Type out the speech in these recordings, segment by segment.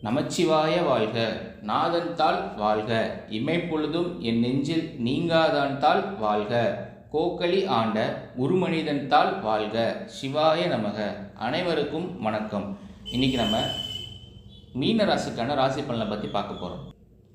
நமச்சிவாய வாழ்க. நாதன் தாள் வாழ்க. இமைப்பொழுதும் என் நெஞ்சில் நீங்காதான் தாள் வாழ்க. கோக்களி ஆண்ட உருமனிதன் தாள் வாழ்க. சிவாய நமக. அனைவருக்கும் வணக்கம். இன்னைக்கு நம்ம மீன ராசிக்கான ராசி பலனை பற்றி பார்க்க போகிறோம்.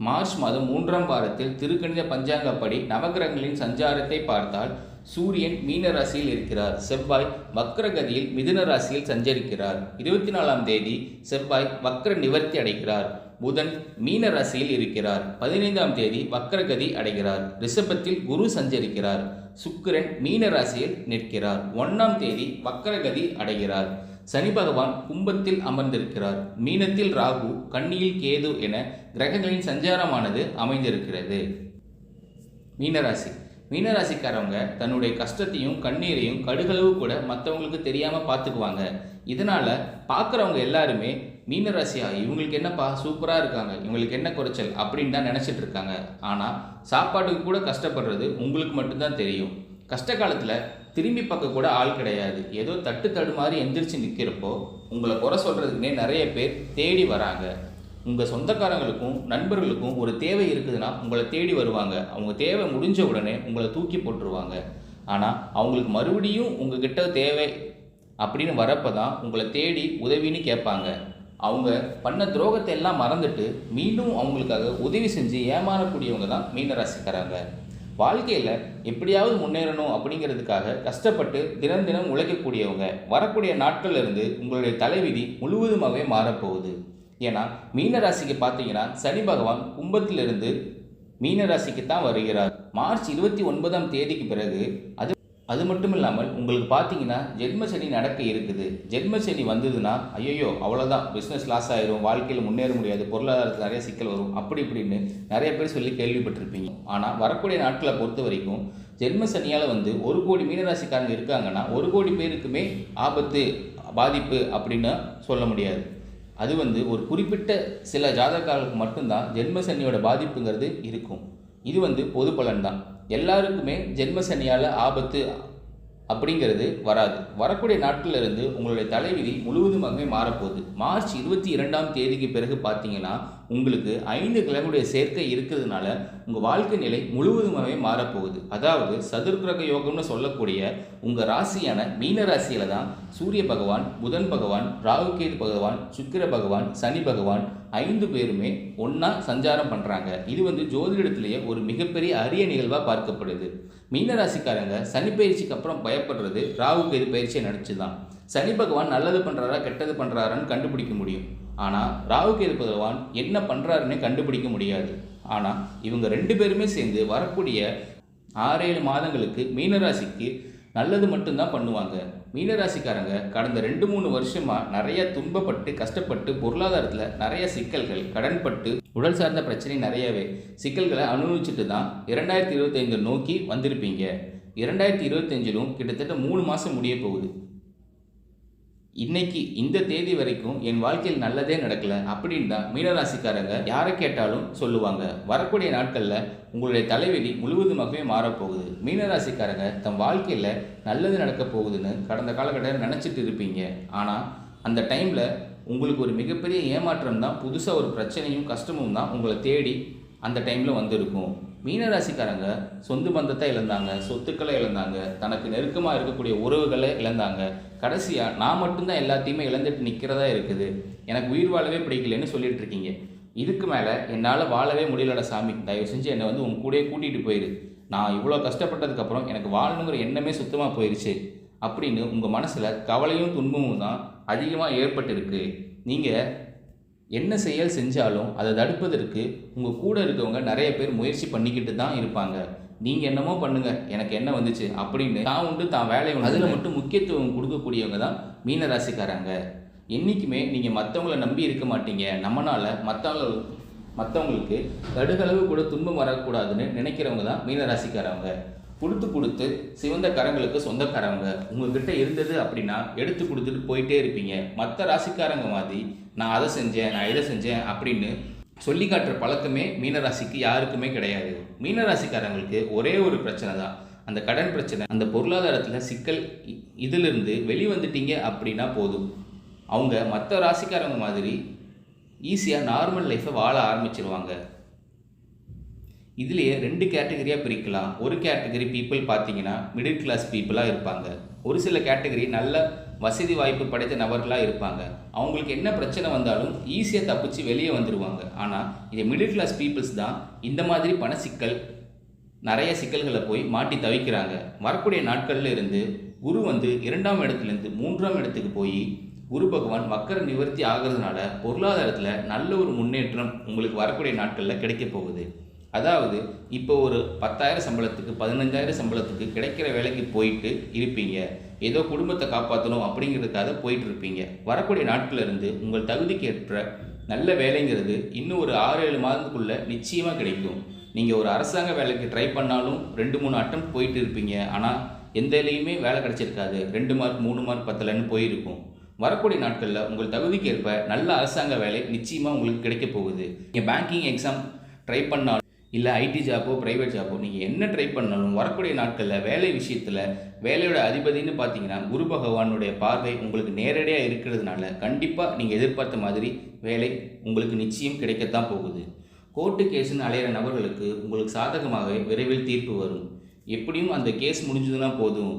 மார்ச் மாதம் 3ஆம் வாரத்தில் திருக்கணித பஞ்சாங்கப்படி நவகிரகங்களின் சஞ்சாரத்தை பார்த்தால் சூரியன் மீன ராசியில் இருக்கிறார். செவ்வாய் வக்ரகதியில் மிதுன ராசியில் சஞ்சரிக்கிறார். 24ஆம் தேதி செவ்வாய் வக்ர நிவர்த்தி அடைகிறார். புதன் மீன ராசியில் இருக்கிறார். 15ஆம் தேதி வக்ரகதி அடைகிறார். ரிஷபத்தில் குரு சஞ்சரிக்கிறார். சுக்கிரன் மீன ராசியில் நிற்கிறார். 1ஆம் தேதி வக்ரகதி அடைகிறார். சனி பகவான் கும்பத்தில் அமர்ந்திருக்கிறார். மீனத்தில் ராகு, கன்னியில் கேது என கிரகங்களின் சஞ்சாரமானது அமைந்திருக்கிறது. மீனராசி மீனராசிக்காரவங்க தன்னுடைய கஷ்டத்தையும் கண்ணீரையும் கடுகளவு கூட மற்றவங்களுக்கு தெரியாமல் பார்த்துக்குவாங்க. இதனால் பார்க்குறவங்க எல்லாருமே மீனராசியா இவங்களுக்கு என்னப்பா சூப்பராக இருக்காங்க, இவங்களுக்கு என்ன குறைச்சல் அப்படின்னு தான் நினச்சிட்டு இருக்காங்க. ஆனால் சாப்பாட்டுக்கு கூட கஷ்டப்படுறது உங்களுக்கு மட்டும்தான் தெரியும். கஷ்ட காலத்தில் திரும்பி பார்க்க கூட ஆள் கிடையாது. ஏதோ தட்டு தடுமாறி எந்திரிச்சு நிற்கிறப்போ உங்களை குறை சொல்கிறதுக்குன்னே நிறைய பேர் தேடி வராங்க. உங்கள் சொந்தக்காரங்களுக்கும் நண்பர்களுக்கும் ஒரு தேவை இருக்குதுன்னா உங்களை தேடி வருவாங்க. அவங்க தேவை முடிஞ்ச உடனே உங்களை தூக்கி போட்டுருவாங்க. ஆனால் அவங்களுக்கு மறுபடியும் உங்ககிட்ட தேவை அப்படின்னு வரப்போ தான் உங்களை தேடி உதவின்னு கேட்பாங்க. அவங்க பண்ண துரோகத்தை எல்லாம் மறந்துட்டு மீண்டும் அவங்களுக்காக உதவி செஞ்சு ஏமாறக்கூடியவங்க தான் மீனராசிக்காரங்க. வாழ்க்கையில் எப்படியாவது முன்னேறணும் அப்படிங்கிறதுக்காக கஷ்டப்பட்டு தினம் தினம் உழைக்கக்கூடியவங்க. வரக்கூடிய நாட்கள்ல இருந்து உங்களுடைய தலைவிதி முழுவதுமாகவே மாறப்போகுது. ஏன்னா மீனராசிக்கு பார்த்தீங்கன்னா சனி பகவான் கும்பத்திலிருந்து மீனராசிக்கு தான் வருகிறார். மார்ச் 29ஆம் தேதிக்கு பிறகு அது மட்டும் இல்லாமல் உங்களுக்கு பார்த்தீங்கன்னா ஜென்ம சனி நடக்க இருக்குது. ஜென்ம சனி வந்ததுன்னா ஐயோ அவ்வளோதான், பிஸ்னஸ் லாஸ் ஆயிரும், வாழ்க்கையில் முன்னேற முடியாது, பொருளாதாரத்தில் நிறைய சிக்கல் வரும், அப்படி இப்படின்னு நிறைய பேர் சொல்லி கேள்விப்பட்டிருப்பீங்க. ஆனால் வரக்கூடிய நாட்களை பொறுத்த வரைக்கும் ஜென்ம சனியால் 1 கோடி மீனராசிக்காரங்க இருக்காங்கன்னா 1 கோடி பேருக்குமே ஆபத்து பாதிப்பு அப்படின்னு சொல்ல முடியாது. அது ஒரு குறிப்பிட்ட சில ஜாதகங்களுக்கு மட்டும்தான் ஜென்ம சனியோட பாதிப்புங்கிறது இருக்கும். இது பொது பலன் தான். எல்லாருக்குமே ஜென்ம சனியால் ஆபத்து அப்படிங்கிறது வராது. வரக்கூடிய நாட்களில் இருந்து உங்களுடைய தலைவிதி முழுவதுமாகவே மாறப்போகுது. மார்ச் 22ஆம் தேதிக்கு பிறகு பார்த்தீங்கன்னா உங்களுக்கு 5 கிழமையுடைய சேர்க்கை இருக்கிறதுனால உங்கள் வாழ்க்கை நிலை முழுவதுமாகவே மாறப்போகுது. அதாவது சதுர்கிரக யோகம்னு சொல்லக்கூடிய உங்கள் ராசியான மீன ராசியில் தான் சூரிய பகவான், புதன் பகவான், ராகுகேது பகவான், சுக்கிர பகவான், சனி பகவான் 5 பேருமே ஒன்றா சஞ்சாரம் பண்ணுறாங்க. இது ஜோதிடத்திலேயே ஒரு மிகப்பெரிய அரிய நிகழ்வாக பார்க்கப்படுது. மீனராசிக்காரங்க சனி பயிற்சிக்கு அப்புறம் பயப்படுறது ராகுகேது பயிற்சியை நினச்சி தான். சனி பகவான் நல்லது பண்ணுறாரா கெட்டது பண்ணுறாரான்னு கண்டுபிடிக்க முடியும். ஆனால் ராகுகேது பகவான் என்ன பண்ணுறாருன்னு கண்டுபிடிக்க முடியாது. ஆனால் இவங்க 2 பேருமே சேர்ந்து வரக்கூடிய 6-7 மாதங்களுக்கு மீனராசிக்கு நல்லது மட்டும்தான் பண்ணுவாங்க. மீனராசிக்காரங்க கடந்த 2-3 வருஷமாக நிறைய துன்பப்பட்டு கஷ்டப்பட்டு பொருளாதாரத்தில் நிறைய சிக்கல்கள், கடன்பட்டு உடல் சார்ந்த பிரச்சனை நிறையவே சிக்கல்களை அனுபவிச்சுட்டு தான் 2025 நோக்கி வந்திருப்பீங்க. 2025லும் கிட்டத்தட்ட 3 மாதம் முடிய போகுது. இன்னைக்கு இந்த தேதி வரைக்கும் என் வாழ்க்கையில் நல்லதே நடக்கலை அப்படின்னு தான் மீனராசிக்காரங்க யாரை கேட்டாலும் சொல்லுவாங்க. வரக்கூடிய நாட்களில் உங்களுடைய தலைவிதி முழுவதுமாகவே மாறப்போகுது. மீனராசிக்காரங்க தம் வாழ்க்கையில் நல்லது நடக்க போகுதுன்னு கடந்த காலகட்டத்தில் நினச்சிட்டு இருப்பீங்க. ஆனால் அந்த டைமில் உங்களுக்கு ஒரு மிகப்பெரிய ஏமாற்றம் தான், புதுசாக ஒரு பிரச்சனையும் கஷ்டமும் தான் உங்களை தேடி அந்த டைமில் வந்திருக்கும். மீனராசிக்காரங்க சொந்த பந்தத்தை இழந்தாங்க, சொத்துக்களை இழந்தாங்க, தனக்கு நெருக்கமாக இருக்கக்கூடிய உறவுகளை இழந்தாங்க. கடைசியாக நான் மட்டும்தான் எல்லாத்தையுமே இழந்துட்டு நிற்கிறதா இருக்குது, எனக்கு உயிர் வாழவே பிடிக்கலன்னு சொல்லிட்டு இருக்கீங்க. இதுக்கு மேலே என்னால் வாழவே முடியலடா சாமி, தயவு செஞ்சு என்னை உங்க கூடயே கூட்டிகிட்டு போயிரு, நான் இவ்வளோ கஷ்டப்பட்டதுக்கப்புறம் எனக்கு வாழணுங்கிற எண்ணமே சுத்தமாக போயிடுச்சு அப்படின்னு உங்கள் மனசில் கவலையும் துன்பமும் தான் அதிகமாக ஏற்பட்டிருக்கு. நீங்கள் என்ன செயல் செஞ்சாலும் அதை தடுப்பதற்கு உங்கள் கூட இருக்கவங்க நிறைய பேர் முயற்சி பண்ணிக்கிட்டு தான் இருப்பாங்க. நீங்கள் என்னமோ பண்ணுங்கள், எனக்கு என்ன வந்துச்சு அப்படின்னு தான் உண்டு தான் வேலை உண்டு, அதில் மட்டும் முக்கியத்துவம் கொடுக்கக்கூடியவங்க தான் மீனராசிக்காரங்க. என்றைக்குமே நீங்கள் மற்றவங்கள நம்பி இருக்க மாட்டீங்க. நம்மளால் மற்றவங்களுக்கு கடுகளவு கூட துன்பம் வரக்கூடாதுன்னு நினைக்கிறவங்க தான் மீனராசிக்காரவங்க. கொடுத்து சிவந்த கரங்களுக்கு சொந்தக்காரவங்க. உங்ககிட்ட இருந்தது அப்படின்னா எடுத்து கொடுத்துட்டு போயிட்டே இருப்பீங்க. மற்ற ராசிக்காரங்க மாதிரி நான் அதை செஞ்சேன், நான் இதை செஞ்சேன் அப்படின்னு சொல்லி காட்டுற பழக்கமே மீனராசிக்கு யாருக்குமே கிடையாது. மீனராசிக்காரங்களுக்கு ஒரே ஒரு பிரச்சனை தான், அந்த கடன் பிரச்சனை, அந்த பொருளாதாரத்தில் சிக்கல். இதிலிருந்து வெளிவந்துட்டீங்க அப்படின்னா போதும். அவங்க மற்ற ராசிக்காரங்க மாதிரி ஈஸியாக நார்மல் லைஃப்பை வாழ ஆரம்பிச்சிருவாங்க. இதுலேயே 2 கேட்டகரியாக பிரிக்கலாம். ஒரு கேட்டகரி பீப்புள் பார்த்தீங்கன்னா மிடில் கிளாஸ் பீப்புளாக இருப்பாங்க. ஒரு சில கேட்டகரி நல்ல வசதி வாய்ப்பு படைத்த நபர்களாக இருப்பாங்க. அவங்களுக்கு என்ன பிரச்சனை வந்தாலும் ஈஸியாக தப்பிச்சு வெளியே வந்துடுவாங்க. ஆனால் இது மிடில் கிளாஸ் பீப்புள்ஸ் தான் இந்த மாதிரி பண சிக்கல், நிறைய சிக்கல்களை போய் மாட்டி தவிக்கிறாங்க. வரக்கூடிய நாட்களில் இருந்து குரு 2ஆம் இடத்துலேருந்து 3ஆம் இடத்துக்கு போய் குரு பகவான் வக்கர நிவர்த்தி ஆகிறதுனால பொருளாதாரத்தில் நல்ல ஒரு முன்னேற்றம் உங்களுக்கு வரக்கூடிய நாட்களில் கிடைக்க போகுது. அதாவது இப்போ ஒரு 10,000 சம்பளத்துக்கு 15,000 சம்பளத்துக்கு கிடைக்கிற வேலைக்கு போயிட்டு இருப்பீங்க. ஏதோ குடும்பத்தை காப்பாற்றணும் அப்படிங்கிறதுக்காக போயிட்டு இருப்பீங்க. வரக்கூடிய நாட்களில் இருந்து உங்கள் தகுதிக்கு ஏற்ற நல்ல வேலைங்கிறது இன்னும் ஒரு 6-7 மாதத்துக்குள்ளே நிச்சயமாக கிடைக்கும். நீங்கள் ஒரு அரசாங்க வேலைக்கு ட்ரை பண்ணாலும் 2-3 அட்டம் போயிட்டு இருப்பீங்க. ஆனால் எந்த வேலையுமே வேலை கிடைச்சிருக்காது. 2 மார்க் 3 மார்க் பத்தலைன்னு போயிருக்கும். வரக்கூடிய நாட்களில் உங்கள் தகுதிக்கு ஏற்ப நல்ல அரசாங்க வேலை நிச்சயமாக உங்களுக்கு கிடைக்க போகுது. நீங்கள் பேங்கிங் எக்ஸாம் ட்ரை பண்ணாலும் இல்லை ஐடி ஜாப்போ ப்ரைவேட் ஜாப்போ நீங்கள் என்ன ட்ரை பண்ணாலும் வரக்கூடிய நாட்களில் வேலை விஷயத்தில் வேலையோட அதிபதினு பார்த்தீங்கன்னா குரு பகவானுடைய பார்வை உங்களுக்கு நேரடியாக இருக்கிறதுனால கண்டிப்பாக நீங்கள் எதிர்பார்த்த மாதிரி வேலை உங்களுக்கு நிச்சயம் கிடைக்கத்தான் போகுது. கோர்ட்டு கேஸுன்னு அலையிற நபர்களுக்கு உங்களுக்கு சாதகமாகவே விரைவில் தீர்ப்பு வரும். எப்படியும் அந்த கேஸ் முடிஞ்சதுன்னா போதும்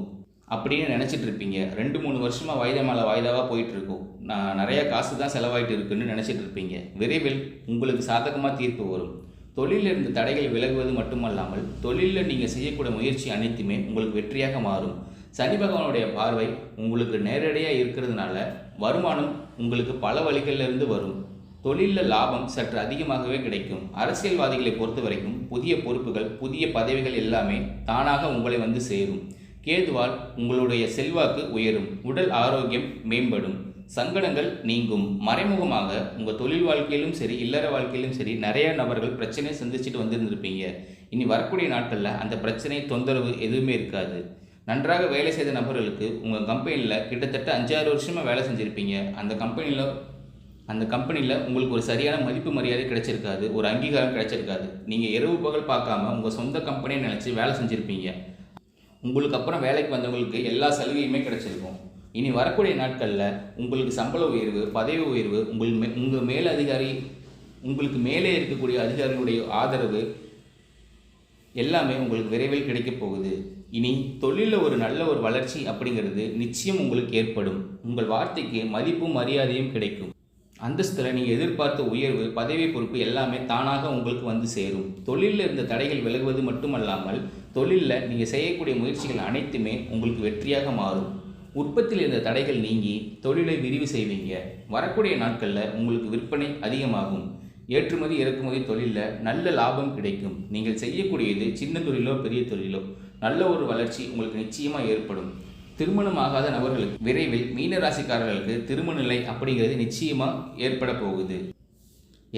அப்படின்னு நினச்சிட்டு இருப்பீங்க. 2-3 வருஷமாக வாய்தா மேலே வாய்தாவாக போயிட்டுருக்கும். நான் நிறைய காசு தான் செலவாயிட்டு இருக்குன்னு நினச்சிட்டு இருப்பீங்க. விரைவில் உங்களுக்கு சாதகமாக தீர்ப்பு வரும். தொழிலில் இருந்து தடைகள் விலகுவது மட்டுமல்லாமல் தொழிலில் நீங்கள் செய்யக்கூடிய முயற்சி அனைத்துமே உங்களுக்கு வெற்றியாக மாறும். சனி பகவானுடைய பார்வை உங்களுக்கு நேரடியாக இருக்கிறதுனால வருமானம் உங்களுக்கு பல வழிகளிலிருந்து வரும். தொழிலில் லாபம் சற்று அதிகமாகவே கிடைக்கும். அரசியல்வாதிகளை பொறுத்த வரைக்கும் புதிய பொறுப்புகள், புதிய பதவிகள் எல்லாமே தானாக உங்களை சேரும். கேதுவால் உங்களுடைய செல்வாக்கு உயரும். உடல் ஆரோக்கியம் மேம்படும். சங்கடங்கள் நீங்கும். மறைமுகமாக உங்கள் தொழில் வாழ்க்கையிலும் சரி இல்லற வாழ்க்கையிலும் சரி நிறைய நபர்கள் பிரச்சனையை சந்திச்சுட்டு வந்திருந்திருப்பீங்க. இனி வரக்கூடிய நாட்களில் அந்த பிரச்சனை தொந்தரவு எதுவுமே இருக்காது. நன்றாக வேலை செய்த நபர்களுக்கு உங்கள் கம்பெனியில் கிட்டத்தட்ட 5-6 வருஷமாக வேலை செஞ்சுருப்பீங்க. அந்த கம்பெனியில் உங்களுக்கு ஒரு சரியான மதிப்பு மரியாதை கிடைச்சிருக்காது, ஒரு அங்கீகாரம் கிடைச்சிருக்காது. நீங்கள் இரவு பகல் பார்க்காம உங்கள் சொந்த கம்பெனியை நினச்சி வேலை செஞ்சுருப்பீங்க. உங்களுக்கு அப்புறம் வேலைக்கு வந்தவங்களுக்கு எல்லா சலுகையுமே கிடைச்சிருக்கும். இனி வரக்கூடிய நாட்களில் உங்களுக்கு சம்பள உயர்வு, பதவி உயர்வு, உங்கள் மேலதிகாரி, உங்களுக்கு மேலே இருக்கக்கூடிய அதிகாரிகளுடைய ஆதரவு எல்லாமே உங்களுக்கு விரைவில் கிடைக்கப் போகுது. இனி தொழிலில் ஒரு நல்ல ஒரு வளர்ச்சி அப்படிங்கிறது நிச்சயம் உங்களுக்கு ஏற்படும். உங்கள் வார்த்தைக்கு மதிப்பும் மரியாதையும் கிடைக்கும். அந்தஸ்தில் நீங்கள் எதிர்பார்த்த உயர்வு, பதவி, பொறுப்பு எல்லாமே தானாக உங்களுக்கு சேரும். தொழிலில் இருந்த தடைகள் விலகுவது மட்டுமல்லாமல் தொழிலில் நீங்கள் செய்யக்கூடிய முயற்சிகள் அனைத்துமே உங்களுக்கு வெற்றியாக மாறும். உற்பத்தியில் இருந்த தடைகள் நீங்கி தொழிலை விரிவு செய்வீங்க. வரக்கூடிய நாட்களில் உங்களுக்கு விற்பனை அதிகமாகும். ஏற்றுமதி இறக்குமதி தொழிலில் நல்ல லாபம் கிடைக்கும். நீங்கள் செய்யக்கூடியது சின்ன தொழிலோ பெரிய தொழிலோ நல்ல ஒரு வளர்ச்சி உங்களுக்கு நிச்சயமாக ஏற்படும். திருமணமாகாத நபர்களுக்கு விரைவில் மீனராசிக்காரர்களுக்கு திருமண நிலை அப்படிங்கிறது நிச்சயமாக ஏற்பட போகுது.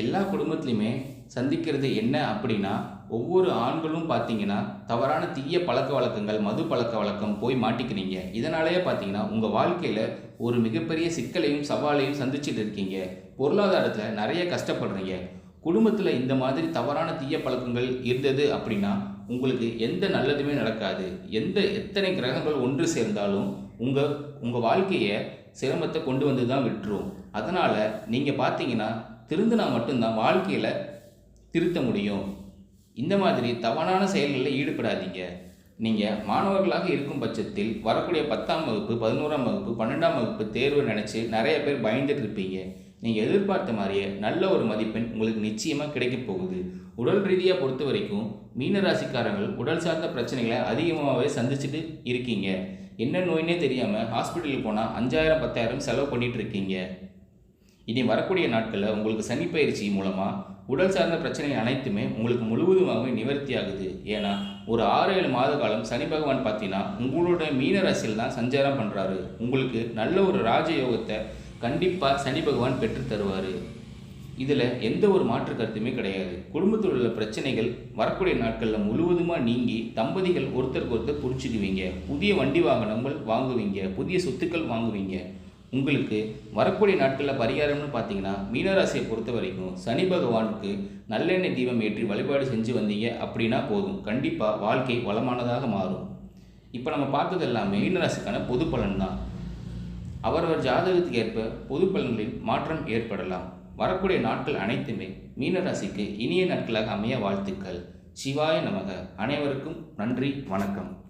எல்லா குடும்பத்துலையுமே சந்திக்கிறது என்ன அப்படின்னா, ஒவ்வொரு ஆண்களும் பார்த்தீங்கன்னா தவறான தீய பழக்க வழக்கங்கள், மது பழக்க வழக்கம் போய் மாட்டிக்கிறீங்க. இதனாலேயே பார்த்தீங்கன்னா உங்கள் வாழ்க்கையில் ஒரு மிகப்பெரிய சிக்கலையும் சவாலையும் சந்திச்சுட்டு இருக்கீங்க. பொருளாதாரத்தில் நிறைய கஷ்டப்படுறீங்க. குடும்பத்தில் இந்த மாதிரி தவறான தீய பழக்கங்கள் இருந்தது அப்படின்னா உங்களுக்கு எந்த நல்லதுமே நடக்காது. எத்தனை கிரகங்கள் ஒன்று சேர்ந்தாலும் உங்கள் வாழ்க்கையை சிரமத்தை கொண்டு வந்து தான் விட்டுரும். அதனால் நீங்கள் பார்த்தீங்கன்னா திருந்தினா மட்டும்தான் வாழ்க்கையில் திருத்த முடியும். இந்த மாதிரி தவறான செயல்களில் ஈடுபடாதீங்க. நீங்கள் மாணவர்களாக இருக்கும் பட்சத்தில் வரக்கூடிய 10ஆம் வகுப்பு, 11ஆம் வகுப்பு, 12ஆம் வகுப்பு தேர்வு நினச்சி நிறைய பேர் பயந்துட்டு இருப்பீங்க. நீங்கள் எதிர்பார்த்த மாதிரியே நல்ல ஒரு மதிப்பெண் உங்களுக்கு நிச்சயமாக கிடைக்க போகுது. உடல் ரீதியாக பொறுத்த வரைக்கும் மீனராசிக்காரங்கள் உடல் சார்ந்த பிரச்சனைகளை அதிகமாகவே சந்திச்சுட்டு இருக்கீங்க. என்ன நோயினே தெரியாமல் ஹாஸ்பிட்டலுக்கு போனால் 5,000 10,000 செலவு பண்ணிகிட்டு இருக்கீங்க. இனி வரக்கூடிய நாட்களில் உங்களுக்கு சனி பயிற்சி மூலமாக உடல் சார்ந்த பிரச்சனைகள் அனைத்துமே உங்களுக்கு முழுவதுமாகவே நிவர்த்தி ஆகுது. ஏன்னா ஒரு 6-7 மாத காலம் சனி பகவான் பார்த்தீங்கன்னா உங்களோட மீனராசியில் தான் சஞ்சாரம் பண்ணுறாரு. உங்களுக்கு நல்ல ஒரு ராஜயோகத்தை கண்டிப்பாக சனி பகவான் பெற்று தருவார். இதில் எந்த ஒரு மாற்று கருத்துமே கிடையாது. குடும்பத்தில் உள்ள பிரச்சனைகள் வரக்கூடிய நாட்களில் முழுவதுமாக நீங்கி தம்பதிகள் ஒருத்தருக்கு ஒருத்தர் புரிச்சுக்குவீங்க. புதிய வண்டி வாகனங்கள் வாங்குவீங்க, புதிய சொத்துக்கள் வாங்குவீங்க. உங்களுக்கு வரக்கூடிய நாட்களில் பரிகாரம்னு பார்த்தீங்கன்னா மீனராசியை பொறுத்த வரைக்கும் சனி பகவானுக்கு நல்லெண்ணெய் தீபம் ஏற்றி வழிபாடு செஞ்சு வந்தீங்க அப்படின்னா போதும். கண்டிப்பாக வாழ்க்கை வளமானதாக மாறும். இப்போ நம்ம பார்த்தது எல்லாமே மீனராசிக்கான பொது பலன் தான். அவரவர் ஜாதகத்துக்கு ஏற்ப பொது பலன்களில் மாற்றம் ஏற்படலாம். வரக்கூடிய நாட்கள் அனைத்துமே மீனராசிக்கு இனிய நாட்களாக அமைய வாழ்த்துக்கள். சிவாய நமக. அனைவருக்கும் நன்றி, வணக்கம்.